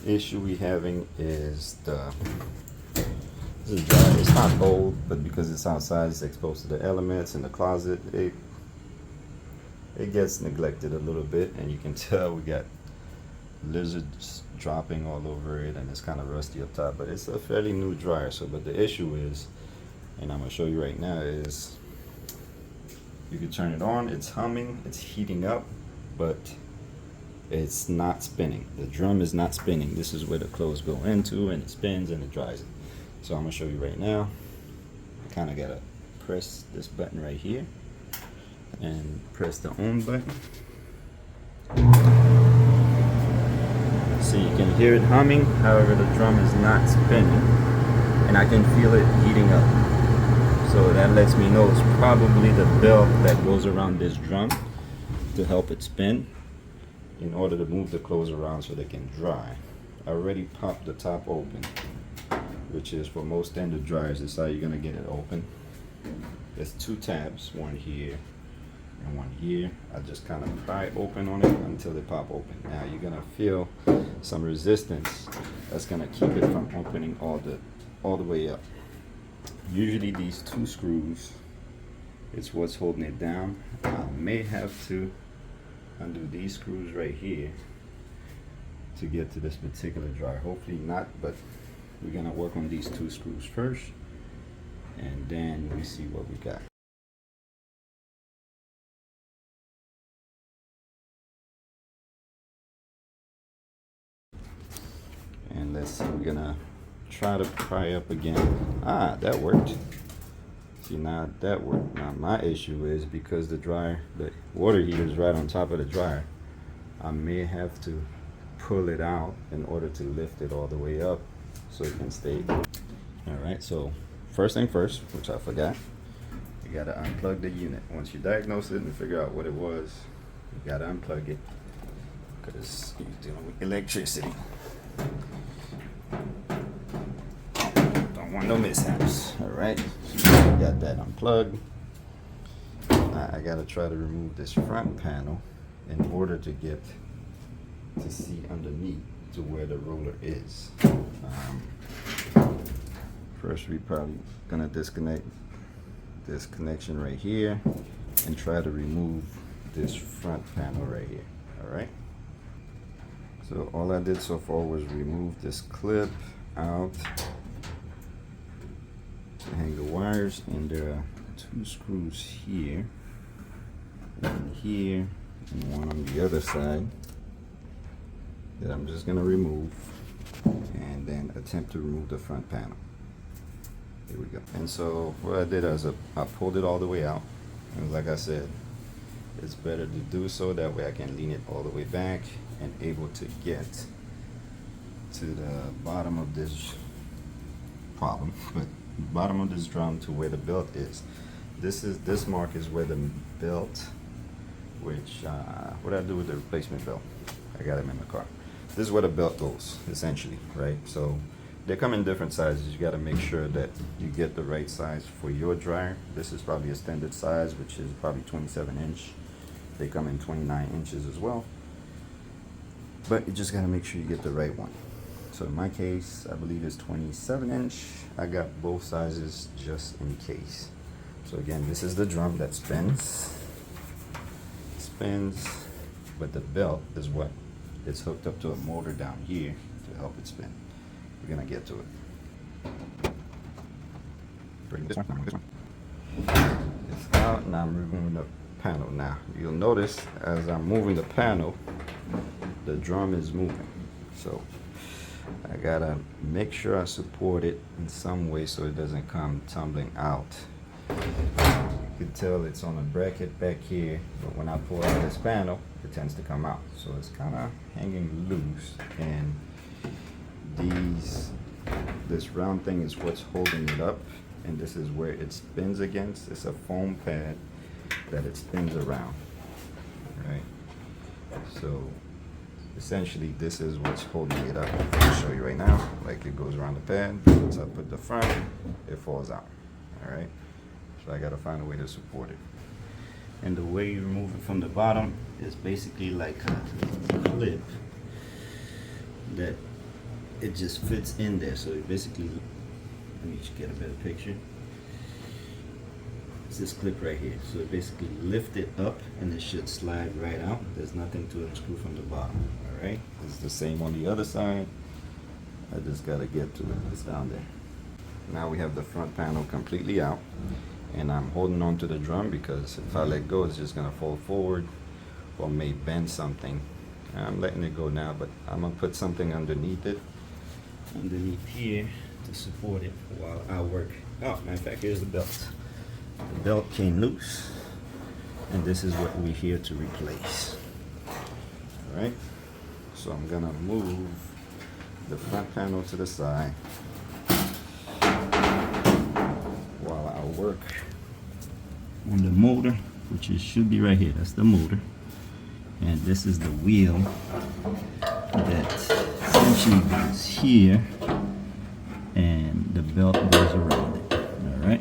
issue we having is this is dry. It's not old, but because it's outside, it's exposed to the elements in the closet. It gets neglected a little bit, and you can tell we got lizards dropping all over it, and it's kind of rusty up top. But it's a fairly new dryer. So, but the issue is, and I'm gonna show you right now, is you can turn it on. It's humming. It's heating up, but it's not spinning. The drum is not spinning. This is where the clothes go into, and it spins and it dries it. So I'm gonna show you right now. I kind of gotta press this button right here and press the on button. So you can hear it humming. However, the drum is not spinning, and I can feel it heating up. So that lets me know it's probably the belt that goes around this drum to help it spin, in order to move the clothes around so they can dry. I already popped the top open, which is for most standard dryers, this is how you're gonna get it open. There's two tabs, one here and one here. I just kind of pry open on it until they pop open. Now you're gonna feel some resistance that's gonna keep it from opening all the way up. Usually these two screws, it's what's holding it down. I may have to undo these screws right here to get to this particular dryer. Hopefully not, but we're gonna work on these two screws first, and then we see what we got. And let's see, we're gonna try to pry up again. Ah, that worked. See, now that worked. Now my issue is because the water heater is right on top of the dryer, I may have to pull it out in order to lift it all the way up so it can stay. All right, so first thing first, which I forgot, you gotta unplug the unit. Once you diagnose it and figure out what it was, you gotta unplug it, because you're dealing with electricity. Don't want no mishaps. All right, got that unplugged. Now I gotta try to remove this front panel in order to get to see underneath to where the roller is. First, we probably gonna disconnect this connection right here and try to remove this front panel right here. All right. So all I did so far was remove this clip out to hang the wires, and there are two screws here, one here and one on the other side, that I'm just gonna remove, and then attempt to remove the front panel. Here we go. And so what I did is I pulled it all the way out, and like I said, it's better to do so, that way I can lean it all the way back and able to get to the bottom of this problem, but bottom of this drum to where the belt is. This mark is where the belt, which what I do with the replacement belt, I got them in the car. This is where the belt goes, essentially, right? So they come in different sizes. You got to make sure that you get the right size for your dryer. This is probably a standard size, which is probably 27 inch. They come in 29 inches as well, but you just got to make sure you get the right one. So in my case, I believe it's 27 inch. I got both sizes just in case. So again, this is the drum that spins, but the belt is what? It's hooked up to a motor down here to help it spin. We're gonna get to it. Bring this one. It's out, and I'm removing the panel. Now you'll notice as I'm moving the panel, the drum is moving. So I gotta make sure I support it in some way so it doesn't come tumbling out. You can tell it's on a bracket back here, but when I pull out this panel, it tends to come out. So it's kind of hanging loose, and this round thing is what's holding it up, and this is where it spins against. It's a foam pad that it spins around, right? So essentially this is what's holding it up. I'll show you right now. Like, it goes around the pad, once I put the front, it falls out. All right, so I gotta find a way to support it. And the way you remove it from the bottom is basically like a clip that it just fits in there. So it basically, let me just get a better picture. It's this clip right here. So it basically lift it up and it should slide right out. There's nothing to unscrew from the bottom. All right. It's the same on the other side. I just gotta get to it. It's down there. Now we have the front panel completely out, and I'm holding on to the drum because if I let go, it's just gonna fall forward or may bend something. I'm letting it go now, but I'm gonna put something underneath it, underneath here, to support it while I work. Oh, matter of fact, here's the belt. The belt came loose, and this is what we're here to replace. All right, so I'm gonna move the front panel to the side while I work on the motor, which should be right here. That's the motor, and this is the wheel that essentially goes here, and the belt goes around it. All right,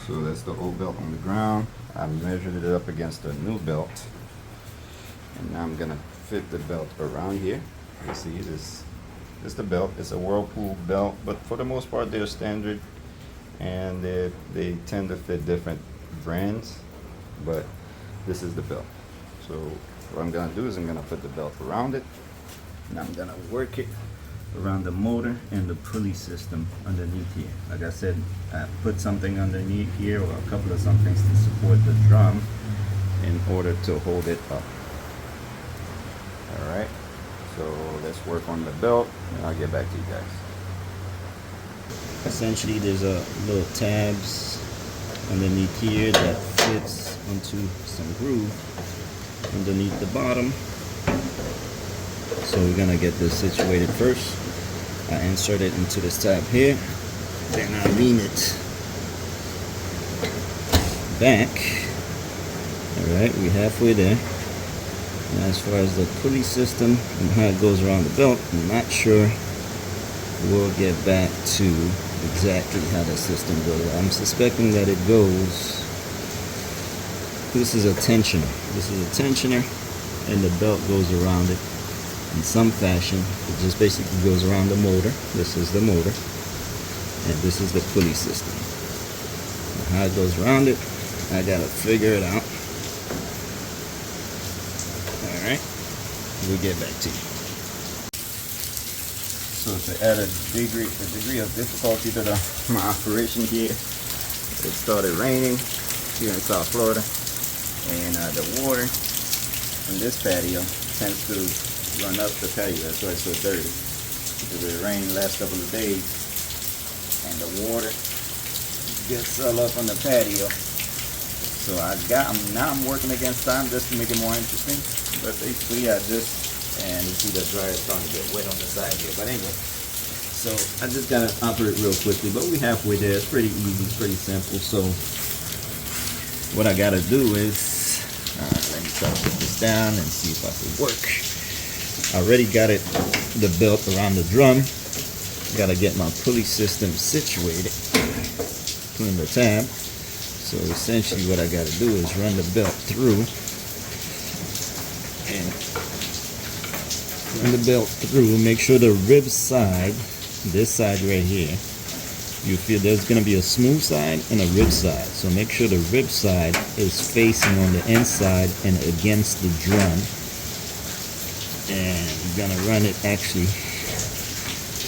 so that's the old belt on the ground. I measured it up against the new belt, and now I'm gonna fit the belt around here. You see this is the belt. It's a Whirlpool belt, but for the most part they're standard, and they tend to fit different brands, but this is the belt. So what I'm gonna do is I'm gonna put the belt around it, and I'm gonna work it around the motor and the pulley system underneath here. Like I said, I put something underneath here, or a couple of somethings to support the drum in order to hold it up. All right, so let's work on the belt, and I'll get back to you guys. Essentially, there's a little tabs underneath here that fits onto some groove underneath the bottom. So we're gonna get this situated first. I insert it into this tab here, then I lean it back. All right, we're halfway there. Now, as far as the pulley system and how it goes around the belt, I'm not sure. We'll get back to exactly how the system goes. I'm suspecting that it goes, this is a tensioner. This is a tensioner, and the belt goes around it in some fashion. It just basically goes around the motor. This is the motor, and this is the pulley system. Now, how it goes around it, I gotta figure it out. Alright, we'll get back to you. So to add a degree of difficulty to my operation here, it started raining here in South Florida, and the water in this patio tends to run up the patio. That's why it's so dirty, because it rained the last couple of days, and the water gets all up on the patio. So now I'm working against time just to make it more interesting. But basically, and you see the dryer starting to get wet on the side here. But anyway, so I just gotta operate real quickly. But we're halfway there. It's pretty easy. It's pretty simple. So what I gotta do is let me try to put this down and see if I can work. I already got the belt around the drum. Gotta get my pulley system situated. Clean the tab. So essentially what I got to do is run the belt through, and run the belt through, make sure the rib side, this side right here, you feel there's going to be a smooth side and a rib side. So make sure the rib side is facing on the inside and against the drum. And you're going to run it actually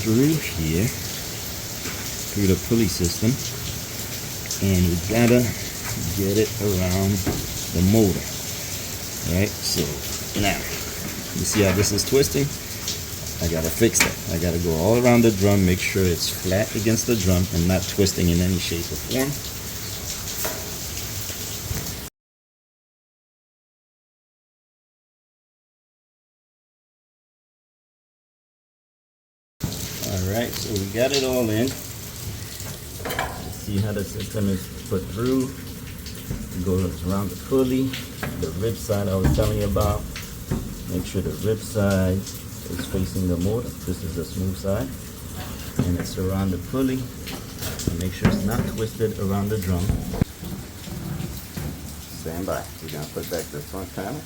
through here, through the pulley system. And you gotta get it around the motor. Right? So now, you see how this is twisting? I gotta fix that. I gotta go all around the drum, make sure it's flat against the drum and not twisting in any shape or form. Alright, so we got it all in. See how the system is put through. It goes around the pulley, the rib side I was telling you about. Make sure the rib side is facing the motor. This is the smooth side. And it's around the pulley. And make sure it's not twisted around the drum. Stand by. We're going to put back the front panel.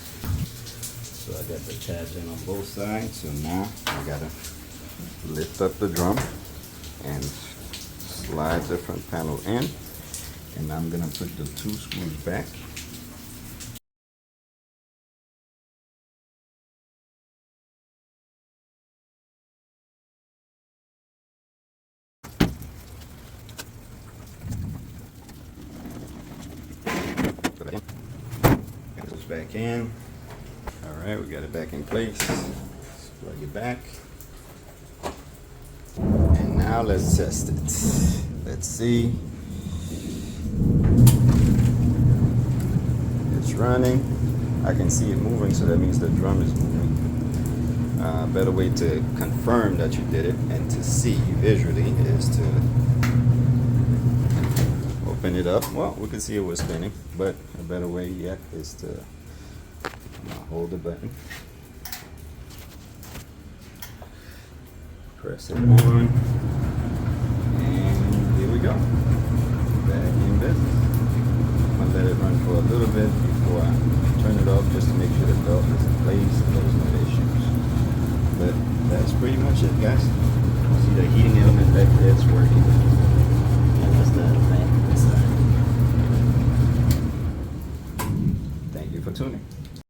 So I got the tabs in on both sides. So now I got to lift up the drum and slide the front panel in, and I'm gonna put the 2 screws back. It goes back in. All right, we got it back in place. Let's plug it back. And now let's test it. Let's see. It's running. I can see it moving, so that means the drum is moving. Better way to confirm that you did it and to see visually is to open it up. Well, we can see it was spinning, but a better way yet is to hold the button, press it on, and here we go. Back in business. I'm gonna let it run for a little bit before I turn it off, just to make sure the belt is in place and there's no issues. But that's pretty much it, guys. See the heating element back there, it's working.